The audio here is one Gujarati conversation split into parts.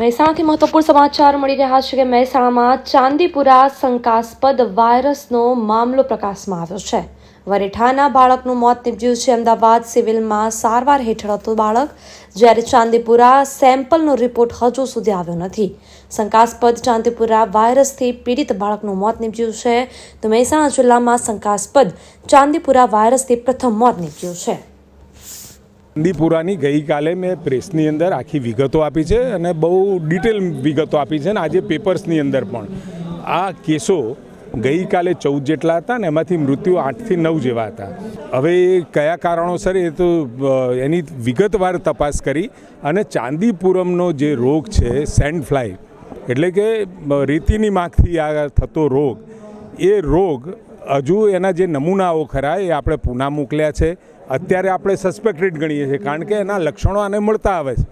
મહેસાણાથી મહત્વપૂર્ણ સમાચાર મળી રહ્યા છે કે મહેસાણામાં ચાંદીપુરા શંકાસ્પદ વાયરસનો મામલો પ્રકાશમાં આવ્યો છે। વરેઠાના બાળકનું મોત નીપજ્યું છે। અમદાવાદ સિવિલમાં સારવાર હેઠળ હતું બાળક, જ્યારે ચાંદીપુરા સેમ્પલનો રિપોર્ટ હજુ સુધી આવ્યો નથી। શંકાસ્પદ ચાંદીપુરા વાયરસથી પીડિત બાળકનું મોત નીપજ્યું છે, તો મહેસાણા જિલ્લામાં શંકાસ્પદ ચાંદીપુરા વાયરસથી પ્રથમ મોત નીપજ્યું છે। ચાંદીપુરાની ગઈકાલે મેં પ્રેસની અંદર આખી વિગતો આપી છે અને બહુ ડિટેલ વિગતો આપી છે, અને આજે પેપર્સની અંદર પણ આ કેસો ગઈકાલે 14 જેટલા હતા ને એમાંથી મૃત્યુ 8 થી 9 જેવા હતા। હવે કયા કારણોસર એ તો એની વિગતવાર તપાસ કરી અને ચાંદીપુરમનો જે રોગ છે સેન્ડ ફ્લાય એટલે કે રેતીની માખથી આ થતો રોગ, એ રોગ હજુ એના જે નમૂનાઓ ખરા એ આપણે પૂના મોકલ્યા છે। અત્યારે આપણે સસ્પેક્ટેડ ગણીએ છીએ, કારણ કે એના લક્ષણો આને મળતા આવે છે,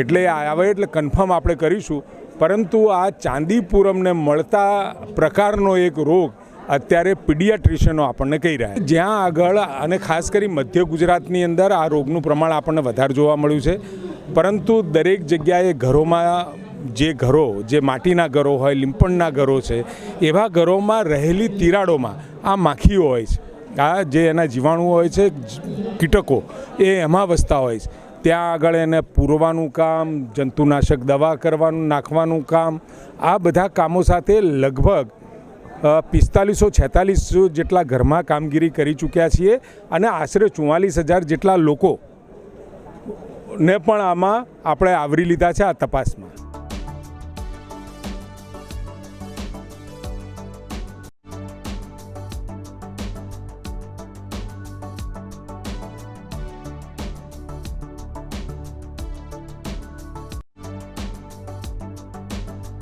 એટલે આવે એટલે કન્ફર્મ આપણે કરીશું। પરંતુ આ ચાંદીપુરમને મળતા પ્રકારનો એક રોગ અત્યારે પીડિયાટ્રિશિયનો આપણને કહી રહ્યા, જ્યાં આગળ અને ખાસ કરી મધ્ય ગુજરાતની અંદર આ રોગનું પ્રમાણ આપણને વધારે જોવા મળ્યું છે। પરંતુ દરેક જગ્યાએ ઘરોમાં જે માટીના ઘરો હોય, લીંપણના ઘરો છે, એવા ઘરોમાં રહેલી તિરાડોમાં આ માખીઓ હોય છે, આ જે એના જીવાણુઓ હોય છે, કીટકો, એ એમાં વસતા હોય છે। ત્યાં આગળ એને પૂરવાનું કામ, જંતુનાશક દવા નાખવાનું કામ, આ બધા કામો સાથે લગભગ 4546 જેટલા ઘરમાં કામગીરી કરી ચૂક્યા છીએ, અને આશરે 44,000 જેટલા લોકોને પણ આમાં આપણે આવરી લીધા છે આ તપાસમાં।